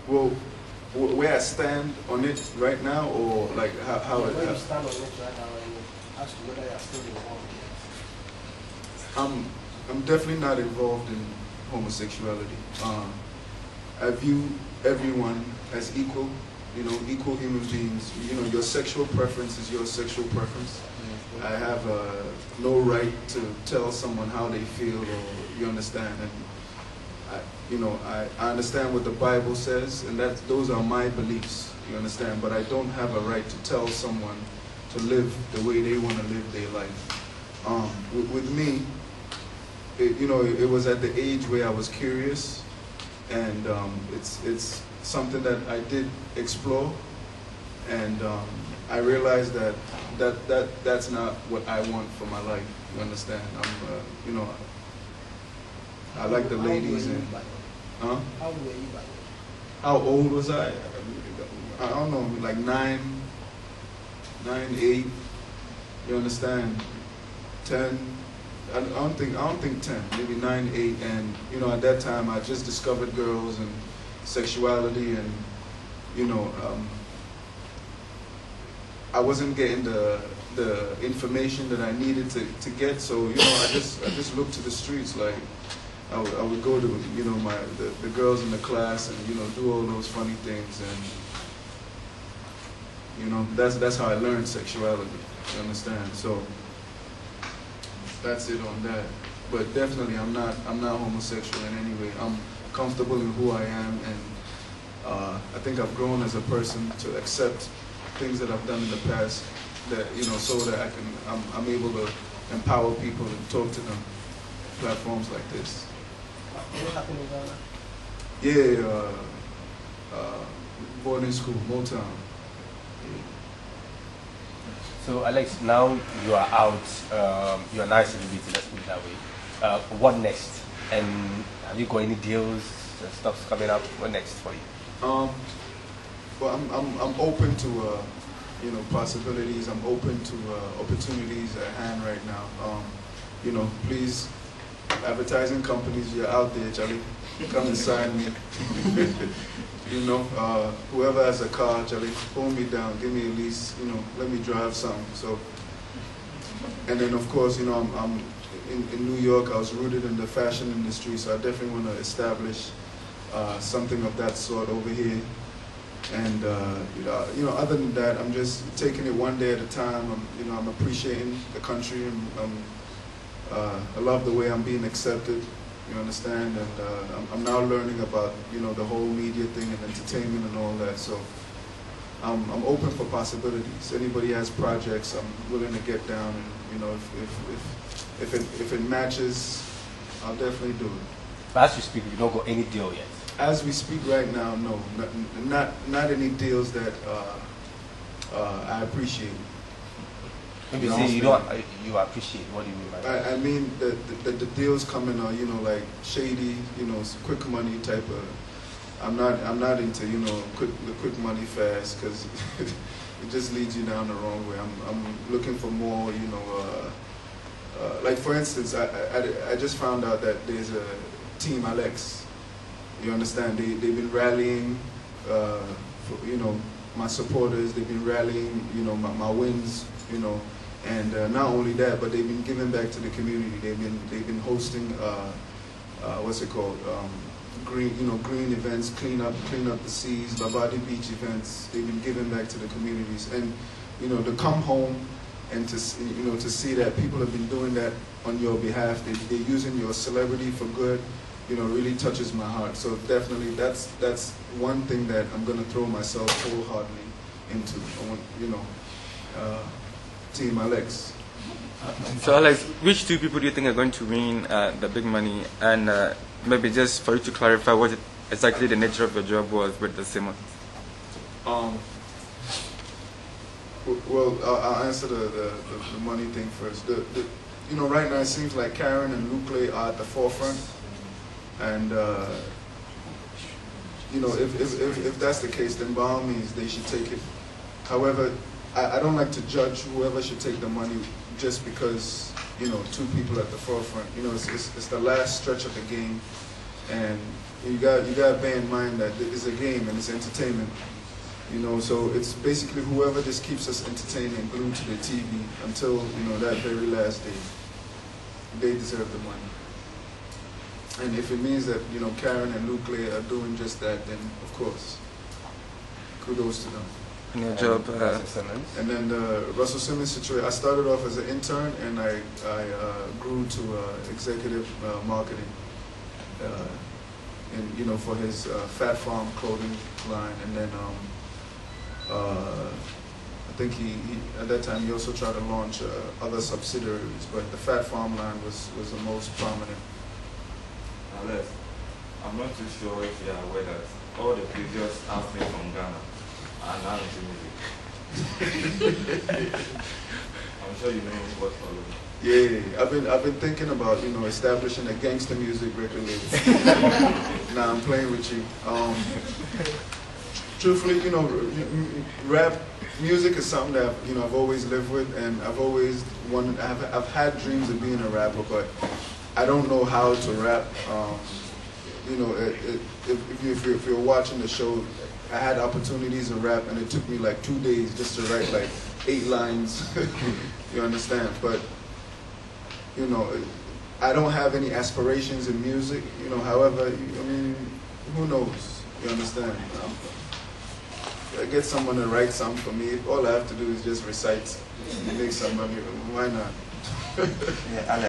Well, where I stand on it right now, or like how Yeah, it. where you stand on it right now, and as to whether you're still involved in it. I'm definitely not involved in homosexuality. I view everyone as equal, equal human beings. Your sexual preference is your sexual preference. I have no right to tell someone how they feel, or you understand. And I understand what the Bible says, and those are my beliefs. You understand, but I don't have a right to tell someone to live the way they want to live their life. With me, it was at the age where I was curious, and it's something that I did explore, and I realized that's not what I want for my life. You understand? I like the ladies and. Huh? How old were you by then? How old was I? I don't know, like 9, 8. You understand? 10. I don't think 10. Maybe 9, 8. And at that time, I just discovered girls and sexuality, and I wasn't getting the information that I needed to get. So I just looked to the streets. Like I would go to the girls in the class and do all those funny things, and that's how I learned sexuality. You understand? So that's it on that. But definitely, I'm not homosexual in any way. I'm comfortable in who I am, and I think I've grown as a person to accept things that I've done in the past, that so that I'm able to empower people and talk to them. Platforms like this. What happened in Ghana? Yeah, boarding school, Motown. So Alex, now you are out, you are now a celebrity, let's put it that way. What next? And have you got any deals and stuff coming up? What next for you? Well, I'm open to possibilities. I'm open to opportunities at hand right now. Please, advertising companies, you're out there, Charlie. Come and sign me. Whoever has a car, Charlie, pull me down, give me a lease, let me drive some. So, and then of course, I'm in New York. I was rooted in the fashion industry, so I definitely want to establish something of that sort over here. And other than that, I'm just taking it one day at a time. I'm appreciating the country, and I love the way I'm being accepted. You understand? And I'm now learning about the whole media thing and entertainment and all that. So I'm open for possibilities. Anybody has projects, I'm willing to get down, and if it matches, I'll definitely do it. But as you speak, you don't got any deal yet. As we speak right now, no, not any deals that I appreciate. When you say you appreciate, what do you mean by that? I mean the deals coming are like shady, quick money type of. I'm not into the quick money fast, because it just leads you down the wrong way. I'm looking for more, like for instance, I just found out that there's a Team Alex. You understand? They've been rallying, for, my supporters. They've been rallying, my wins, and not only that, but they've been giving back to the community. They've been hosting, what's it called? Green events, clean up the seas, Labadi Beach events. They've been giving back to the communities, and to come home and to see that people have been doing that on your behalf. They're using your celebrity for good. Really touches my heart. So definitely, that's one thing that I'm gonna throw myself wholeheartedly into. Team Alex. So Alex, which two people do you think are going to win the big money? And maybe just for you to clarify what exactly the nature of your job was with the Simmons. Well, I'll answer the money thing first. Right now it seems like Karen and Luke are at the forefront. And if that's the case, then by all means they should take it. However, I don't like to judge whoever should take the money just because two people at the forefront. It's the last stretch of the game, and You got to bear in mind that it's a game and it's entertainment. You know, so it's basically whoever just keeps us entertained and glued to the TV until, you know, that very last day. They deserve the money. And if it means that, you know, Karen and Luke Clay are doing just that, then of course, kudos to them. In your job, and then the Russell Simmons situation, I started off as an intern and I grew to executive marketing, and you know, for his Fat Farm clothing line. And then I think he at that time he also tried to launch other subsidiaries, but the Fat Farm line was the most prominent. Alex, I'm not too sure if you are aware that all the previous athletes from Ghana are now into music. I'm sure you know what's following. Yeah, I've been thinking about, you know, establishing a gangster music record label. Now I'm playing with you. Truthfully, you know, rap music is something that, you know, I've always lived with, and I've always wanted. I've had dreams of being a rapper, but I don't know how to rap. You know, if you're watching the show, I had opportunities to rap, and it took me like 2 days just to write like 8 lines. You understand? But you know, I don't have any aspirations in music. You know, however, I mean, who knows? You understand? I get someone to write something for me. All I have to do is just recite and make some money. Why not? Yeah, Alex.